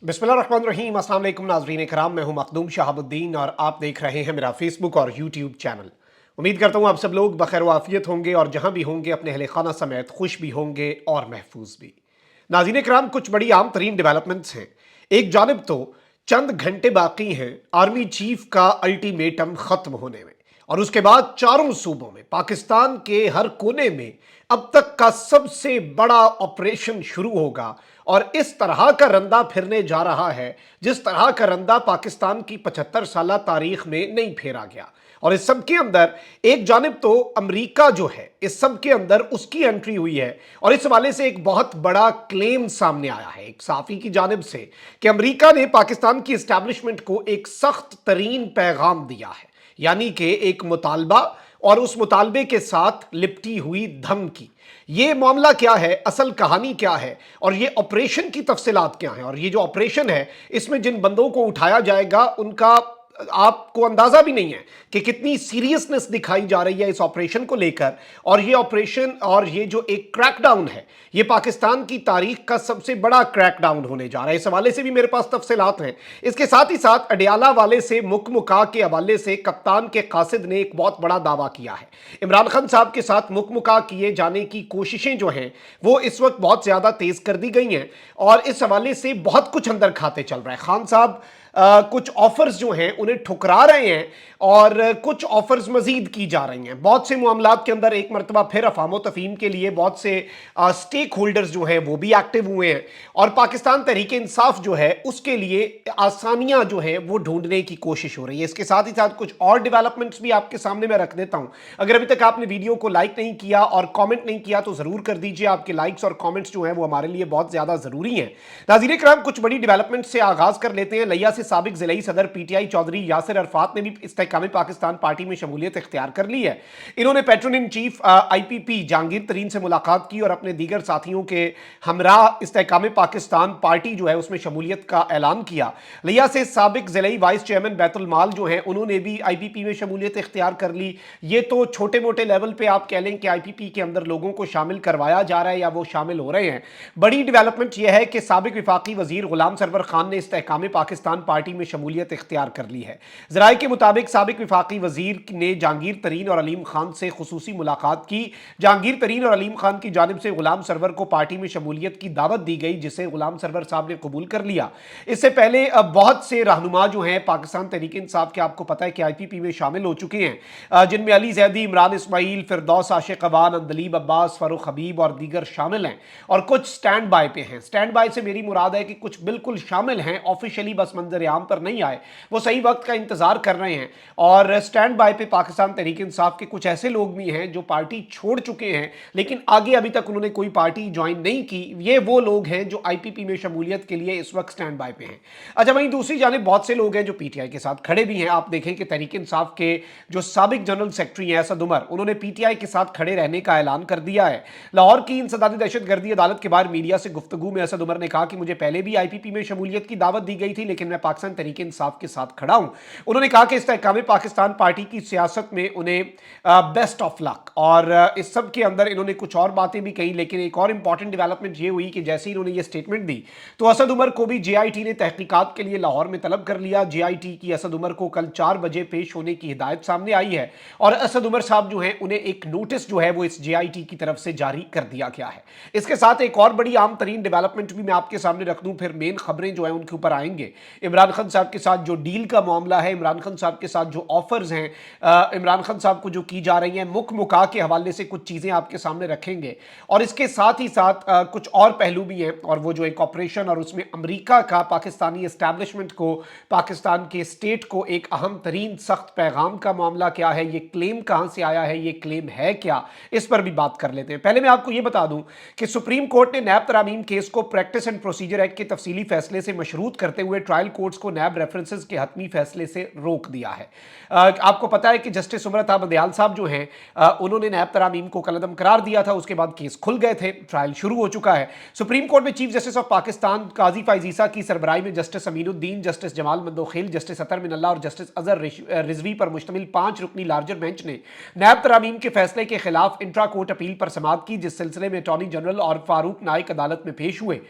बिस्मिल्लाहिर्रहमानिर्रहीम। अस्सलाम वालेकुम नाज़रीन इकराम, मैं हूं मखदूम शहाबुद्दीन और आप देख रहे हैं मेरा फेसबुक और यूट्यूब चैनल। उम्मीद करता हूं आप सब लोग बखैर वाफियत होंगे और जहां भी होंगे अपने अहले खाना समेत खुश भी होंगे और महफूज भी। नाज़रीन इकराम, कुछ बड़ी आम तरीन डेवलपमेंट्स हैं। एक जानिब तो चंद घंटे बाकी हैं आर्मी चीफ का अल्टीमेटम खत्म होने में, और उसके बाद चारों सूबों में पाकिस्तान के हर कोने में अब तक का सबसे बड़ा ऑपरेशन शुरू होगा। और इस तरह का रंदा फिरने जा रहा है जिस तरह का रंदा पाकिस्तान की 75 साल तारीख में नहीं फेरा गया। और इस सब के अंदर एक जानिब तो अमेरिका जो है, इस सब के अंदर उसकी एंट्री हुई है, और इस हवाले से एक बहुत बड़ा क्लेम सामने आया है एक साफी की जानिब से कि अमेरिका ने पाकिस्तान की एस्टैब्लिशमेंट को एक सख्त तरीन पैगाम दिया है, यानी कि एक मुतालबा और उस मुतालबे के साथ लिपटी हुई धमकी। ये मामला क्या है, असल कहानी क्या है, और ये ऑपरेशन की तफसीलात क्या है, और ये जो ऑपरेशन है इसमें जिन बंदों को उठाया जाएगा उनका आपको अंदाजा भी नहीं है कि कितनी सीरियसनेस दिखाई जा रही है इस ऑपरेशन को लेकर। और ये ऑपरेशन और ये जो एक क्रैकडाउन है, ये पाकिस्तान की तारीख का सबसे बड़ा क्रैकडाउन होने जा रहा है। इस हवाले से भी मेरे पास तफसीलात हैं। इसके साथ ही साथ अडियाला वाले से मुकमुका के हवाले से कप्तान के कासिद ने एक बहुत बड़ा दावा किया है। इमरान खान साहब के साथ मुकमुका किए जाने की कोशिशें जो हैं वो इस वक्त बहुत ज्यादा तेज कर दी गई हैं, और इस हवाले से बहुत कुछ अंदर खाते चल रहा है। खान साहब कुछ ऑफर्स जो हैं उन्हें ठुकरा रहे हैं और कुछ ऑफर्स मजीद की जा रही हैं। बहुत से मामलात के अंदर एक मरतबा फिर अफाम तफहीम के लिए बहुत से स्टेक होल्डर्स जो हैं वो भी एक्टिव हुए हैं, और पाकिस्तान तहरीक इंसाफ जो है उसके लिए आसानियां जो है वो ढूंढने की कोशिश हो रही है। इसके साथ ही साथ कुछ और डेवलपमेंट्स भी आपके सामने मैं रख देता हूं। अगर अभी तक आपने वीडियो को लाइक नहीं किया और कॉमेंट नहीं किया तो जरूर कर दीजिए। आपके लाइक्स और कॉमेंट्स जो है वो हमारे लिए बहुत ज्यादा जरूरी हैं। नाज़रीन इकराम, कुछ बड़ी डेवलपमेंट से आगाज कर लेते हैं। लिया से साबिक ज़िलाई सदर पीटीआई चौधरी यासिर अरफात ने भी इस्तेहकाम पाकिस्तान पार्टी में शमूलियत इख्तियार कर ली है। इन्होंने Patreon in chief IPP Jahangir तरीन से मुलाकात की और अपने दीगर साथियों के हमरा इस्तेहकाम पाकिस्तान पार्टी जो है उसमें शमूलियत का ऐलान किया। लिया से साबिक ज़िलाई वाइस चेयरमैन बैतुल माल जो है उन्होंने भी आईपीपी में शमूलियत इख्तियार कर ली। ये तो छोटे मोटे लेवल पे आप कह लें कि आईपीपी के अंदर लोगों को शामिल करवाया जा रहा है या वो शामिल हो रहे हैं। बड़ी डेवलपमेंट यह है कि साबिक विफाकी वजीर गुलाम सरवर खान ने इस्तेहकाम पाकिस्तान पार्टी में शमूलियत इख्तियार कर ली है। ज़राए के मुताबिक साबिक विफाकी वजीर ने जहांगीर तरीन और अलीम खान से खुसूसी मुलाकात की। जहांगीर तरीन और अलीम खान की जानिब से गुलाम सरवर को पार्टी में शमूलियत की दावत दी गई, जिसे गुलाम सरवर साहब ने कबूल कर लिया। इससे पहले बहुत से रहनुमा जो हैं पाकिस्तान तहरीक इंसाफ के, आपको पता है कि आईपीपी में शामिल हो चुके हैं, जिनमें अली जैदी, इमरान इस्माइल, फिरदौस आशिक अवान, अंदलीब अब्बास, फारूक हबीब और दीगर शामिल हैं, और कुछ स्टैंड बाय पे हैं। स्टैंड बाय से मेरी मुराद है कि कुछ बिल्कुल शामिल हैं, ऑफिशियली बस मंजर आम पर नहीं आए, वो सही वक्त का इंतजार कर रहे हैं। और स्टैंड बाय पे पाकिस्तान तहरीक इंसाफ के कुछ ऐसे लोग भी हैं जो पार्टी छोड़ चुके हैं लेकिन आगे अभी तक उन्होंने कोई पार्टी ज्वाइन नहीं की। ये वो लोग हैं जो आईपीपी में शमूलियत के लिए इस वक्त स्टैंड बाय पे हैं। अच्छा, वहीं दूसरी जानिब बहुत से लोग हैं जो पीटीआई के साथ खड़े भी हैं। आप देखें कि तहरीक इंसाफ के जो साबिक जनरल सेक्रेटरी हैं असद उमर, उन्होंने पीटीआई के साथ खड़े रहने का ऐलान कर दिया है। लाहौर की इंसदादी दहशतगर्दी अदालत के बाहर मीडिया से गुफ्तगू में असद उमर ने कहा कि मुझे पहले भी आईपीपी में शमूलियत की दावत दी गई थी लेकिन मैं पाकिस्तान तहरीक इंसाफ के साथ खड़ा हूं। उन्होंने कहा कि इस्तेहकाम पाकिस्तान पार्टी की सियासत में उन्हें बेस्ट ऑफ लक, और इस सब के अंदर इन्होंने कुछ और बातें भी कही। लेकिन एक और इंपॉर्टेंट डेवलपमेंट ये हुई कि जैसे ही इन्होंने ये स्टेटमेंट दी तो असद उमर को भी जेआईटी ने तहकीकात के लिए लाहौर में तलब कर लिया। जेआईटी की असद उमर को कल 4 बजे पेश होने की हिदायत सामने आई है, और असद उमर साहब जो है उन्हें एक नोटिस जो है वो इस जेआईटी की तरफ से जारी कर दिया गया है। इसके साथ एक और बड़ी आम तरीन डेवलपमेंट भी मैं आपके सामने रख दूं, फिर मेन खबरें जो है उनके ऊपर आएंगे। इमरान खान साहब के साथ जो डील का मामला है, इमरान खान साहब के साथ जो ऑफर्स हैं, इमरान खान साहब को जो की जा रही हैं, मुकमुका के हवाले से कुछ चीजें आपके सामने रखेंगे। और इसके साथ ही साथ कुछ और पहलू भी हैं, और वो जो एक ऑपरेशन और उसमें अमेरिका का पाकिस्तानी एस्टैब्लिशमेंट को, पाकिस्तान के स्टेट को एक अहम तरीन सख्त पैगाम का मामला क्या है, ये क्लेम कहां से आया है, ये क्लेम है क्या, इस पर भी बात कर लेते हैं। पहले मैं आपको ये बता दूं कि सुप्रीम कोर्ट ने नैब तरामीम केस को प्रैक्टिस एंड प्रोसीजर एक्ट के तफसीली फैसले से मशरूत करते हुए ट्रायल कोर्ट्स को नैब रेफरेंसेस के हतमी फैसले से रोक दिया है। आपको पता है कि जस्टिस उमरत बंदयाल साहब जो हैं उन्होंने नैब तरामीम को कलअदम करार दिया था, उसके बाद केस खुल गए थे, ट्रायल शुरू हो चुका है। सुप्रीम कोर्ट में chief justice of Pakistan Qazi Faez Isa की सरबराही में justice Aminuddin, justice Jamal Mandokhail, justice Athar Minallah और जस्टिस अजहर रिजवी पर मुश्तमिल 5 रुकनी लार्जर बेंच ने नैब तरामीम के फैसले के खिलाफ इंट्रा कोर्ट अपील पर समाअत की, जिस सिलसिले में अटॉर्नी जनरल और फारूक नाइक अदालत में पेश हुए।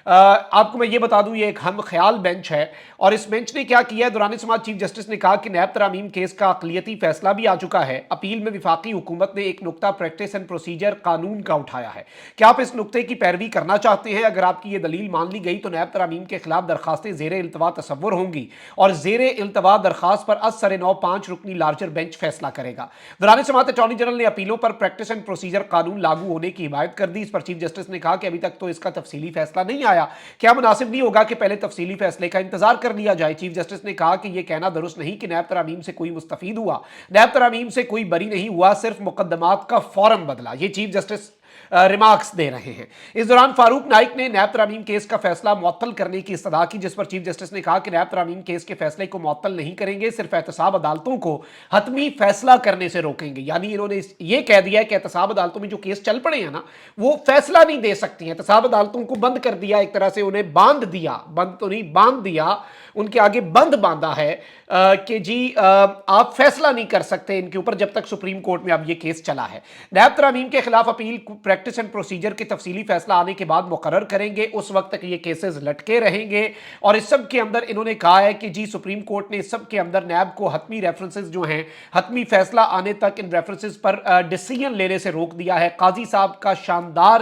آپ کو میں یہ بتا دوں یہ ایک ہم خیال بینچ ہے، اور اس بینچ نے کیا کیا ہے، دوران سماعت چیف جسٹس نے کہا کہ نیب ترامیم کیس کا اقلیتی فیصلہ بھی آ چکا ہے، اپیل میں وفاقی حکومت نے ایک نقطہ پریکٹس اینڈ پروسیجر قانون کا اٹھایا ہے، کیا آپ اس نقطے کی پیروی کرنا چاہتے ہیں؟ اگر آپ کی یہ دلیل مان لی گئی تو نیب ترامیم کے خلاف درخواستیں زیر التوا تصور ہوں گی، اور زیر التوا درخواست پر از سر نو 5 رکنی لارجر بینچ فیصلہ کرے گا۔ دوران سماعت اٹارنی جنرل نے اپیلوں پر پریکٹس اینڈ پروسیجر قانون لاگو ہونے کی حمایت کر دی۔ اس پر چیف جسٹس نے کہا کہ ابھی تک تو اس کا تفصیلی فیصلہ نہیں آیا، کیا مناسب نہیں ہوگا کہ پہلے تفصیلی فیصلے کا انتظار کر لیا جائے؟ چیف جسٹس نے کہا کہ یہ کہنا درست نہیں کہ نیب ترامیم سے کوئی مستفید ہوا، نیب ترامیم سے کوئی بری نہیں ہوا، صرف مقدمات کا فارم بدلا۔ یہ چیف جسٹس ریمارکس دے رہے ہیں۔ اس دوران فاروق نائک نے نیب ترامیم کیس کا فیصلہ معطل کرنے کی استدعا کی، جس پر چیف جسٹس نے کہا کہ نیب ترامیم کیس کے فیصلے کو معطل نہیں کریں گے، صرف احتساب عدالتوں کو حتمی فیصلہ کرنے سے روکیں گے۔ یعنی انہوں نے یہ کہہ دیا ہے کہ احتساب عدالتوں میں جو کیس چل پڑے ہیں نا وہ فیصلہ نہیں دے سکتی ہیں، احتساب عدالتوں کو بند کر دیا، ایک طرح سے انہیں باندھ دیا، بند تو نہیں باندھ دیا، ان کے آگے بند باندھا ہے کہ جی آپ فیصلہ نہیں کر سکتے ان کے اوپر جب تک سپریم کورٹ میں اب یہ کیس چلا ہے۔ نیب ترامیم کے خلاف اپیل پریکٹس اینڈ پروسیجر کے تفصیلی فیصلہ آنے کے بعد مقرر کریں گے، اس وقت تک یہ کیسز لٹکے رہیں گے، اور اس سب کے اندر انہوں نے کہا ہے کہ جی سپریم کورٹ نے اس سب کے اندر نیب کو حتمی ریفرنسز جو ہیں حتمی فیصلہ آنے تک ان ریفرنسز پر ڈیسیژن لینے سے روک دیا ہے۔ قاضی صاحب کا شاندار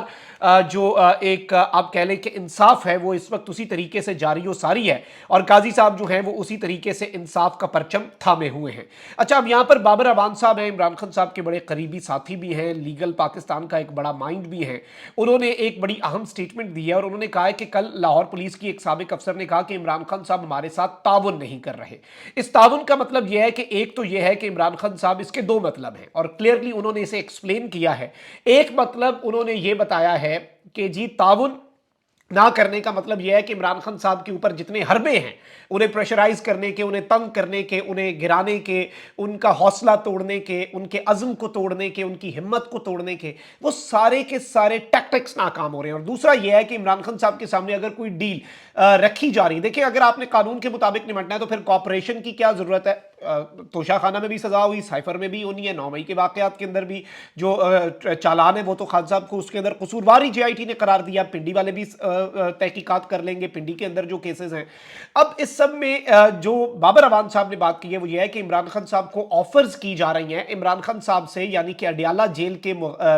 جو ایک آپ کہہ لیں کہ انصاف ہے وہ اس وقت اسی طریقے سے جاری و ساری ہے، اور قاضی صاحب جو ہیں وہ اسی طریقے سے انصاف کا پرچم تھامے ہوئے ہیں۔ اچھا، اب یہاں پر بابر اعوان صاحب ہیں، عمران خان صاحب کے بڑے قریبی ساتھی بھی ہیں، لیگل پاکستان کا ایک بڑا مائنڈ بھی ہیں، انہوں نے ایک بڑی اہم سٹیٹمنٹ دی ہے، اور انہوں نے کہا ہے کہ کل لاہور پولیس کی ایک سابق افسر نے کہا کہ عمران خان صاحب ہمارے ساتھ تعاون نہیں کر رہے۔ اس تعاون کا مطلب یہ ہے کہ ایک تو یہ ہے کہ عمران خان صاحب، اس کے دو مطلب ہیں اور کلیئرلی انہوں نے اسے ایکسپلین کیا ہے۔ ایک مطلب انہوں نے یہ بتایا ہے کہ جی تعاون نہ کرنے کا مطلب یہ ہے کہ عمران خان صاحب کے اوپر جتنے حربے ہیں انہیں پریشرائز کرنے کے، انہیں تنگ کرنے کے، انہیں گرانے کے، ان کا حوصلہ توڑنے کے، ان کے عزم کو توڑنے کے، ان کی ہمت کو توڑنے کے، وہ سارے کے سارے ٹیکٹکس ناکام ہو رہے ہیں۔ اور دوسرا یہ ہے کہ عمران خان صاحب کے سامنے اگر کوئی ڈیل رکھی جا رہی ہے، دیکھیں اگر آپ نے قانون کے مطابق نمٹنا ہے تو پھر کوآپریشن کی کیا ضرورت ہے؟ توشہ خانہ میں بھی سزا ہوئی، سائفر میں بھی ہونی ہے، 9 مئی کے واقعات کے اندر بھی جو چالان ہے وہ تو خان صاحب کو اس کے اندر قصوروار ہی جے آئی ٹی نے قرار دیا، پنڈی والے بھی تحقیقات کر لیں گے، پنڈی کے اندر جو کیسز ہیں۔ اب اس سب میں جو بابر اعوان صاحب نے بات کی ہے وہ یہ ہے کہ عمران خان صاحب کو آفرز کی جا رہی ہیں، عمران خان صاحب سے یعنی کہ اڈیالہ جیل کے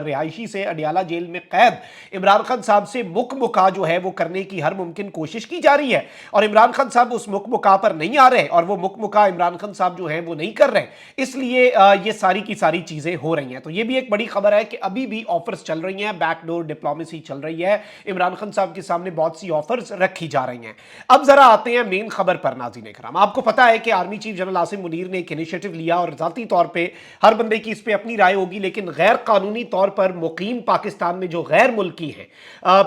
رہائشی سے، اڈیالہ جیل میں قید عمران خان صاحب سے مکا جو ہے وہ کرنے کی ہر ممکن کوشش کی جا رہی ہے، اور عمران خان صاحب اس مکا پر نہیں آ رہے، اور وہ مکا عمران خان صاحب جو ہیں وہ نہیں کر رہے، اس لیے یہ ساری کی ساری چیزیں ہو رہی ہیں۔ تو یہ بھی ایک بڑی خبر ہے کہ ابھی بھی آفرز چل رہی ہیں، بیک ڈور ڈپلومیسی چل رہی ہے، عمران خان صاحب کے سامنے بہت سی آفرز رکھی جا رہی ہیں۔ اب ذرا آتے ہیں مین خبر پر ناظرین کرام۔ آپ کو پتا ہے کہ army chief general Asim Munir نے ایک انیشیٹو لیا، اور ذاتی طور پہ ہر بندے کی اس پہ اپنی رائے ہوگی، لیکن غیر قانونی طور پر مقیم پاکستان میں جو غیر ملکی ہیں،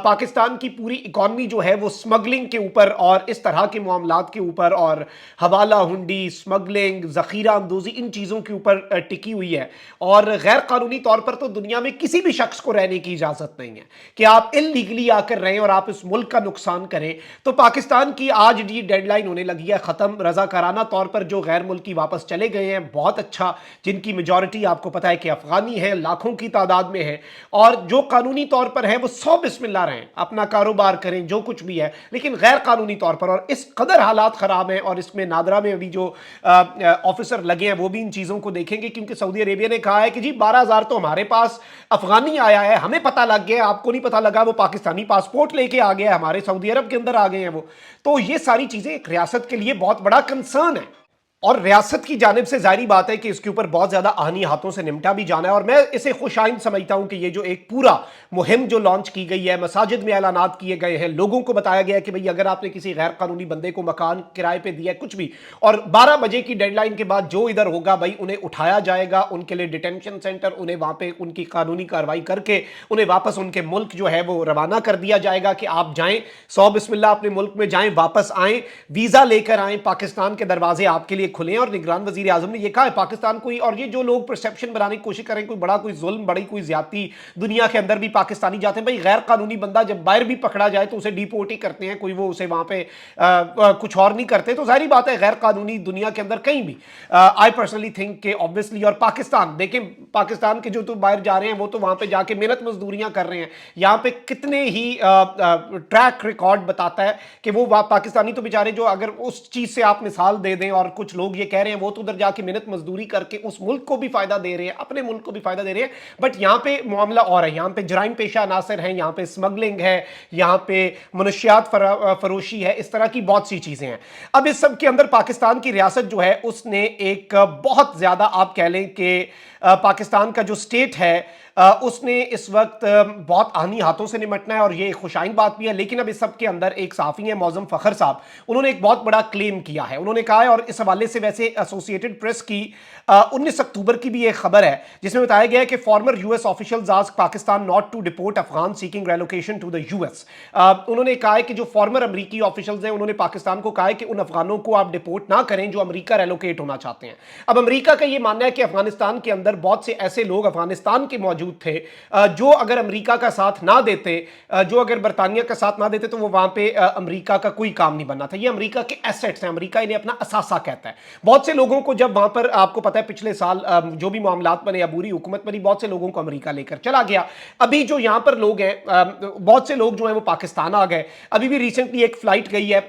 پاکستان کی پوری اکانومی جو ہے وہ سمگلنگ کے اوپر اور اس طرح کے معاملات کے اوپر، اور حوالہ ہنڈی، سمگلنگ، ذخیرہ اندوزی، ان چیزوں کے اوپر ٹکی ہوئی ہے، اور غیر قانونی طور پر تو دنیا میں کسی بھی شخص کو رہنے کی اجازت نہیں ہے کہ آپ انلیگلی آ کر رہیں اور آپ اس ملک کا نقصان کریں۔ تو پاکستان کی آج یہ ڈیڈ لائن ہونے لگی ہے ختم، رضاکارانہ طور پر جو غیر ملکی واپس چلے گئے ہیں بہت اچھا، جن کی میجورٹی آپ کو پتا ہے کہ افغانی ہے، لاکھوں کی تعداد میں ہے، اور جو قانونی طور پر ہے وہ 100 بسم اللہ رہیں، اپنا کاروبار کریں، جو کچھ بھی ہے، لیکن غیر قانونی طور پر، اور اس قدر حالات خراب ہیں، اور اس میں نادرا میں ابھی جو آفیسر لگے ہیں وہ بھی ان چیزوں کو دیکھیں گے، کیونکہ سعودی عربیہ نے کہا ہے کہ جی 12,000 تو ہمارے پاس افغانی آیا ہے، ہمیں پتہ لگ گیا، آپ کو نہیں پتہ لگا، وہ پاکستانی پاسپورٹ لے کے آ گیا، ہمارے سعودی عرب کے اندر آ گئے ہیں وہ۔ تو یہ ساری چیزیں ایک ریاست کے لیے بہت بڑا کنسرن ہے، اور ریاست کی جانب سے ظاہری بات ہے کہ اس کے اوپر بہت زیادہ آہنی ہاتھوں سے نمٹا بھی جانا ہے، اور میں اسے خوش آئند سمجھتا ہوں کہ یہ جو ایک پورا مہم جو لانچ کی گئی ہے، مساجد میں اعلانات کیے گئے ہیں، لوگوں کو بتایا گیا ہے کہ بھئی اگر آپ نے کسی غیر قانونی بندے کو مکان کرائے پہ دیا ہے کچھ بھی، اور 12 بجے کی ڈیڈ لائن کے بعد جو ادھر ہوگا بھئی انہیں اٹھایا جائے گا، ان کے لیے ڈیٹینشن سینٹر، انہیں وہاں پہ ان کی قانونی کارروائی کر کے انہیں واپس ان کے ملک جو ہے وہ روانہ کر دیا جائے گا کہ آپ جائیں، 100 بسم اللہ اپنے ملک میں جائیں، واپس آئیں، ویزا لے کر آئیں، پاکستان کے دروازے آپ کے لیے खुले हैं और निगरान वजीर आजम ने ये कहा है पाकिस्तान कोई, और ये जो लोग परसेप्शन बनाने की कोशिश करें कोई बड़ा कोई जुल्म, बड़ी कोई ज्यादती, दुनिया के अंदर भी पाकिस्तानी जाते हैं, भाई गैर कानूनी बंदा जब बाहर भी पकड़ा जाए तो उसे डिपोर्ट ही करते हैं, कोई वो उसे वहां पे कुछ और नहीं करते, तो जाहिर बात है गैर कानूनी दुनिया के अंदर कहीं भी आई पर्सनली थिंक के ऑब्वियसली, और पाकिस्तान देखें, पाकिस्तान के जो तो बाहर जा रहे हैं वो तो वहां पे जाके मेहनत मजदूरियां कर रहे हैं, यहां पे कितने ही ट्रैक रिकॉर्ड बताता है कि वो पाकिस्तानी तो बेचारे जो, अगर उस चीज से आप मिसाल दे दें, और कुछ लोग ये कह रहे हैं वो तो उधर जाके मेहनत मजदूरी करके उस मुल्क को भी फायदा दे रहे हैं, अपने मुल्क को भी फायदा दे रहे हैं, बट यहां पे मामला और है, यहां पे जराइम पेशा अनासर हैं, यहां पे स्मगलिंग है, यहां पे मनशियात फरोशी है, इस तरह की बहुत सी चीजें हैं। अब इस सब के अंदर पाकिस्तान की रियासत जो है उसने एक बहुत ज्यादा, आप कह लें कि पाकिस्तान का जो स्टेट है उसने इस वक्त बहुत आनी हाथों से निमटना है, और ये खुशाइन बात भी है, लेकिन अब इस सब के अंदर एक साफी है मौजम फखर साहब, उन्होंने एक बहुत बड़ा क्लेम किया है, उन्होंने कहा है, और इस हवाले से वैसे एसोसिएटेड प्रेस की 19 अक्टूबर की भी एक खबर है जिसमें बताया गया है कि former US officials ask Pakistan not to deport Afghan seeking relocation to the US. उन्होंने कहा है कि जो फॉर्मर अमरीकी ऑफिशियल्स हैं उन्होंने पाकिस्तान को कहा है कि उन अफगानों को आप डिपोर्ट ना करें जो अमरीका रेलोकेट होना चाहते हैं। अब अमरीका का यह मानना है कि अफगानिस्तान के अंदर बहुत से ऐसे लोग अफगानिस्तान के मौजूद थे जो अगर अमेरिका का साथ ना देते, जो अगर बरतानिया का साथ ना देते, तो वो वहां पे अमेरिका का कोई काम नहीं बनना था। ये अमेरिका के एसेट्स हैं, अमेरिका इन्हें अपना असासा कहता है। बहुत से लोगों को जब वहां पर, आपको पता है पिछले साल जो भी मामलात बने, अबूरी हुकूमत बनी, बहुत से लोगों को अमेरिका लेकर चला गया। अभी जो यहां पर लोग हैं, बहुत से लोग जो हैं वो पाकिस्तान आ गए। अभी भी रिसेंटली एक फ्लाइट गई है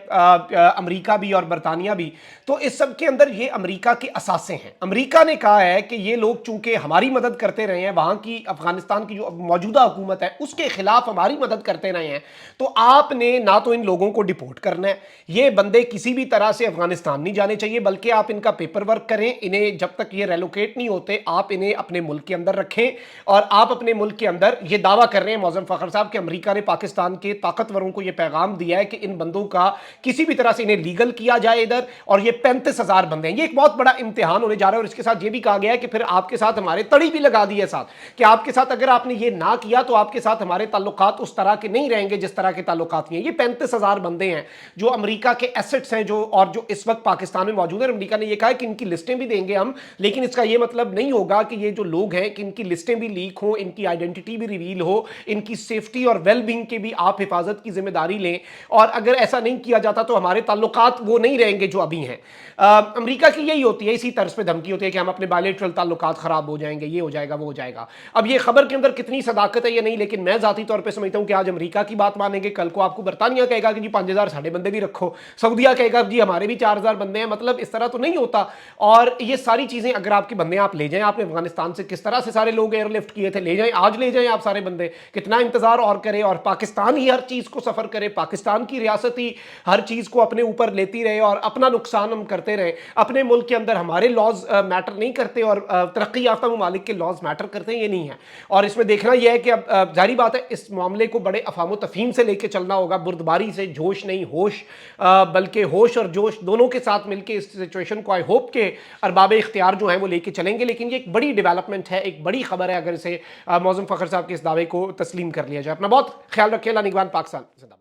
अमेरिका भी और बरतानिया भी। तो इस सब के अंदर ये अमेरिका के असासे हैं। अमेरिका ने कहा है कि ये लोग चूंकि हमारी मदद करते रहे हैं, वहां की अफगानिस्तान की जो मौजूदा हुकूमत है उसके खिलाफ हमारी मदद करते रहे हैं, तो आपने ना तो इन लोगों को डिपोर्ट करना है, ये बंदे किसी भी तरह से अफगानिस्तान नहीं जाने चाहिए, बल्कि आप इनका पेपर वर्क करें, इन्हें जब तक ये रेलोकेट नहीं होते आप इन्हें अपने मुल्क के अंदर रखें। और आप अपने मुल्क के अंदर ये दावा कर रहे हैं मौजम फखर साहब कि अमेरिका ने पाकिस्तान के ताकतवरों को यह पैगाम दिया है कि इन बंदों का किसी भी तरह से इन्हें लीगल किया जाए इधर, और ये 35,000 बंदे हैं। ये एक बहुत बड़ा इम्तिहान होने जा रहा है। और इसके साथ ये भी कहा गया है कि फिर आपके साथ हमारे तड़ी भी लगा दी है साथ, कि आपके साथ अगर आपने ये ना किया तो आपके साथ हमारे ताल्लुकात उस तरह के नहीं रहेंगे जिस तरह के ताल्लुकात हैं। ये 35,000 बंदे हैं जो अमेरिका के एसेट्स हैं, जो और जो इस वक्त पाकिस्तान में मौजूद है। अमेरिका ने यह कहा कि इनकी लिस्टें भी देंगे हम, लेकिन इसका यह मतलब नहीं होगा कि ये जो लोग हैं कि इनकी लिस्टें भी लीक हो, इनकी आइडेंटिटी भी रिवील हो, इनकी सेफ्टी और वेलबींग की भी आप हिफाजत की जिम्मेदारी लें। और अगर ऐसा नहीं किया जाता तो हमारे ताल्लुकात वो नहीं रहेंगे जो अभी हैं। अमेरिका की यही होती है, इसी तर्ज पे धमकी होती है कि हम अपने बायलैटरल ताल्लुकात खराब हो जाएंगे, ये हो जाएगा, वो हो जाएगा। अब ये खबर के अंदर कितनी सदाकत है ये नहीं, लेकिन मैं जाती तौर पे समझता हूं कि आज अमेरिका की बात मानेंगे, कल को आपको बरतानिया कहेगा कि जी 5,000 साढ़े बंदे भी रखो, सऊदिया कहेगा जी हमारे भी 4,000 बंदे हैं। मतलब इस तरह तो नहीं होता। और ये सारी चीजें अगर आपके बंदे आप ले जाएं, आपने अफगानिस्तान से किस तरह से सारे लोग एयरलिफ्ट किए थे, ले जाएं, आज ले जाएं आप सारे बंदे, कितना इंतजार और करें। और पाकिस्तान ही हर चीज को सफर करे, पाकिस्तान की रियासत ही हर चीज को अपने ऊपर लेती रहे और अपना नुकसान हम करते रहे। अपने मुल्क के अंदर हमारे लॉज मैटर नहीं करते और तरक्की याफ्ता ममालिक के लॉज मैटर करते हैं, ये नहीं है। और इसमें देखना यह है कि अब जारी बात है, इस मामले को बड़े अफाम तफहीम से लेकर चलना होगा, बुर्दबारी से, जोश नहीं होश, बल्कि होश और जोश दोनों के साथ मिलकर इस सिचुएशन को आई होप के अरबाब इख्तियार जो है वो लेके चलेंगे। लेकिन ये एक बड़ी डेवलपमेंट है, एक बड़ी खबर है अगर इसे मौजम फखर साहब के इस दावे को तस्लीम कर लिया जाए। अपना बहुत ख्याल रखिए। निगरान पाकिस्तान जिंदाबाद।